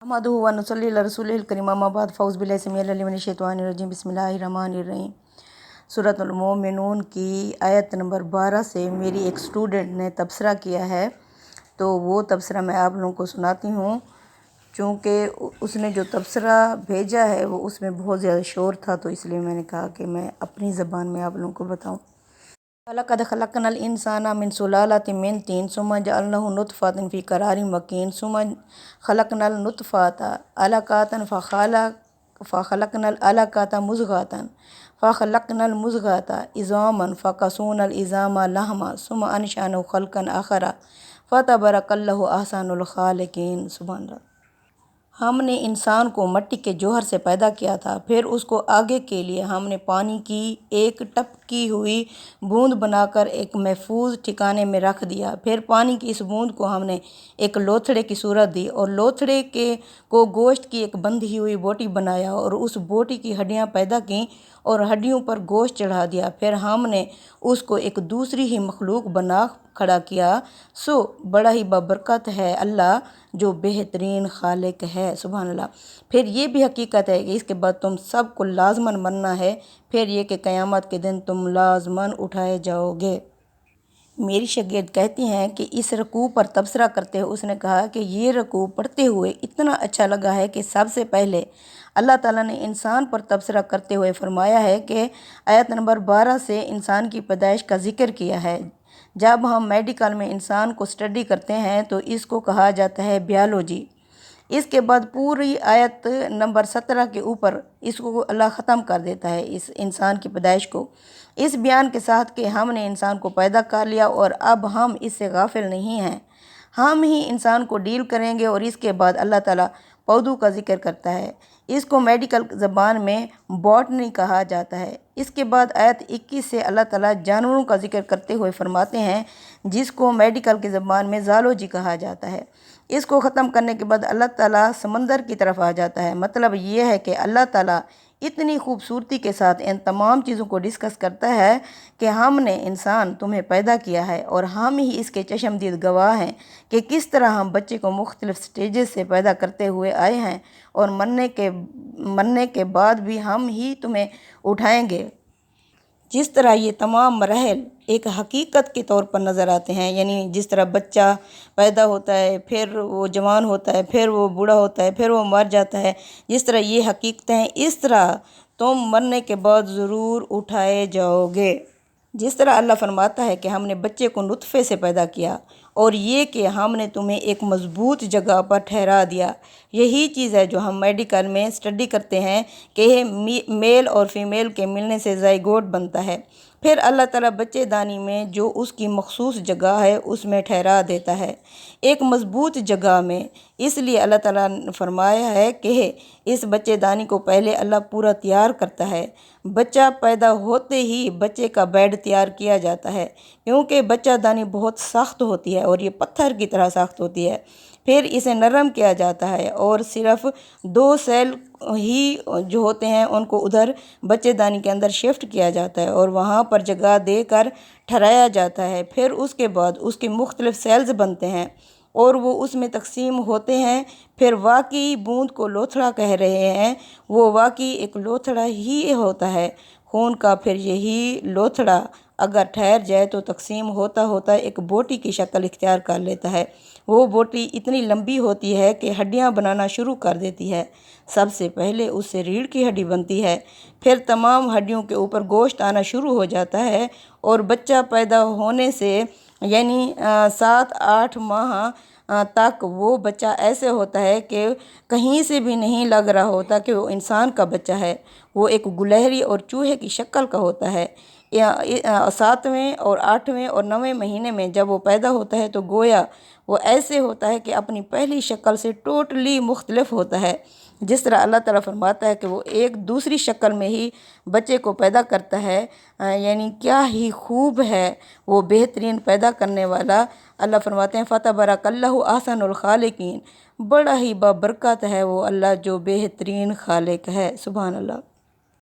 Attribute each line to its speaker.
Speaker 1: नहमदुहु व नुसल्ली अला रसूलिहिल करीम अम्मा बाद फ़ौज़ु बिल्लाहि समीउल अलीम मिनश शैतानिर रजीम बिस्मिल्लाहिर रहमानिर रहीम। सूरतुल मोमिनून की आयत नंबर 12 से मेरी एक स्टूडेंट ने तबसरा किया है, तो वो तबसरा मैं आप लोगों को सुनाती हूँ। चूँकि उसने जो तबसरा भेजा है वो उसमें बहुत ज़्यादा शोर था, तो इसलिए मैंने कहा कि मैं अपनी ज़बान में आप लोगों को बताऊँ। लक़द ख़लक़नल इंसाना मिन सुलालतिन मिन तीन सुम्मा जअलनाहु नुत्फ़तन फ़ी क़रारिन मकीन सुम्मा ख़लक़नल नुत्फ़ता अलक़तन फ़ख़लक़नल अलक़ता मुज़ग़तन फ़ख़लक़नल मुज़ग़ता इज़ामन फ़कसौनल इज़ामा लहमा सुम्मा अंशअनाहु ख़ल्क़न आख़रा फ़तबरकल्लाहु अहसनुल ख़ालिक़ीन। सुभान। हमने इंसान को मिट्टी के जौहर से पैदा किया था, फिर उसको आगे के लिए हमने पानी की एक टपकी हुई बूंद बनाकर एक महफूज ठिकाने में रख दिया। फिर पानी की इस बूंद को हमने एक लोथड़े की सूरत दी और लोथड़े को गोश्त की एक बंधी हुई बोटी बनाया और उस बोटी की हड्डियां पैदा की और हड्डियों पर गोश्त चढ़ा दिया। फिर हमने उसको एक दूसरी ही मखलूक बना खड़ा किया। सो बड़ा ही बबरकत है अल्लाह जो बेहतरीन खालिक है। सुभान अल्लाह। फिर ये भी हकीकत है कि इसके बाद तुम सबको लाजमन मरना है, फिर ये कि क़यामत के दिन तुम लाजमन उठाए जाओगे। मेरी शागिर्द कहती हैं कि इस रकू पर तबसरा करते हुए उसने कहा कि ये रकू पढ़ते हुए इतना अच्छा लगा है कि सबसे पहले अल्लाह ताला ने इंसान पर तबसरा करते हुए फरमाया है कि आयत नंबर 12 से इंसान की पैदाइश का जिक्र किया है। जब हम मेडिकल में इंसान को स्टडी करते हैं तो इसको कहा जाता है बायोलॉजी। इसके बाद पूरी आयत नंबर 17 के ऊपर इसको अल्लाह ख़त्म कर देता है इस इंसान की पैदाइश को, इस बयान के साथ कि हमने इंसान को पैदा कर लिया और अब हम इससे गाफिल नहीं हैं, हम ही इंसान को डील करेंगे। और इसके बाद अल्लाह ताला पौधों का जिक्र करता है, इसको मेडिकल ज़बान में बॉटनी कहा जाता है। इसके बाद आयत 21 से अल्लाह ताला जानवरों का जिक्र करते हुए फरमाते हैं, जिसको मेडिकल की ज़बान में ज़ूलॉजी कहा जाता है। इसको ख़त्म करने के बाद अल्लाह ताला समंदर की तरफ आ जाता है। मतलब ये है कि अल्लाह ताला इतनी खूबसूरती के साथ इन तमाम चीज़ों को डिस्कस करता है कि हमने इंसान तुम्हें पैदा किया है और हम ही इसके चशमदीद गवाह हैं कि किस तरह हम बच्चे को मुख्तलिफ़ स्टेजेस से पैदा करते हुए आए हैं और मरने के बाद भी हम ही तुम्हें उठाएंगे। जिस तरह ये तमाम मराहल एक हकीकत के तौर पर नज़र आते हैं, यानी जिस तरह बच्चा पैदा होता है, फिर वो जवान होता है, फिर वो बूढ़ा होता है, फिर वो मर जाता है, जिस तरह ये हकीकतें हैं, इस तरह तुम मरने के बाद ज़रूर उठाए जाओगे। जिस तरह अल्लाह फरमाता है कि हमने बच्चे को नुत्फ़े से पैदा किया और ये कि हमने तुम्हें एक मज़बूत जगह पर ठहरा दिया। यही चीज़ है जो हम मेडिकल में स्टडी करते हैं कि मेल और फीमेल के मिलने से ज़ाइगोट बनता है। फिर अल्लाह ताला बच्चेदानी में जो उसकी मखसूस जगह है उसमें ठहरा देता है, एक मज़बूत जगह में। इसलिए अल्लाह ताला ने फरमाया है कि इस बच्चेदानी को पहले अल्लाह पूरा तैयार करता है। बच्चा पैदा होते ही बच्चे का बेड तैयार किया जाता है, क्योंकि बच्चादानी बहुत सख्त होती है और ये पत्थर की तरह सख्त होती है। फिर इसे नरम किया जाता है और सिर्फ 2 सेल ही जो होते हैं उनको उधर बच्चेदानी के अंदर शिफ्ट किया जाता है और वहाँ पर जगह देकर ठहराया जाता है। फिर उसके बाद उसके मुख्तलिफ़ सेल्स बनते हैं और वो उसमें तकसीम होते हैं। फिर वाकई बूंद को लोथड़ा कह रहे हैं, वो वाकई एक लोथड़ा ही होता है खून का। फिर यही लोथड़ा अगर ठहर जाए तो तकसीम होता होता एक बोटी की शक्ल इख्तियार कर लेता है। वो बोटी इतनी लंबी होती है कि हड्डियां बनाना शुरू कर देती है। सबसे पहले उससे रीढ़ की हड्डी बनती है, फिर तमाम हड्डियों के ऊपर गोश्त आना शुरू हो जाता है और बच्चा पैदा होने से यानी 7-8 माह तक वो बच्चा ऐसे होता है कि कहीं से भी नहीं लग रहा होता कि वो इंसान का बच्चा है। वो एक गुलहरी और चूहे की शक्ल का होता है। 7वें और 8वें और 9वें महीने में जब वो पैदा होता है तो गोया वो ऐसे होता है कि अपनी पहली शक्ल से टोटली मुख्तलिफ होता है। जिस तरह अल्लाह ताला फरमाता है कि वो एक दूसरी शक्ल में ही बच्चे को पैदा करता है, यानी क्या ही खूब है वो बेहतरीन पैदा करने वाला। अल्लाह फरमाते हैं फ़तबरकल्लाहु अहसनुल ख़ालिक़ीन, बड़ा ही बाबरकत है वो अल्लाह जो बेहतरीन खालिक है। सुभान अल्लाह।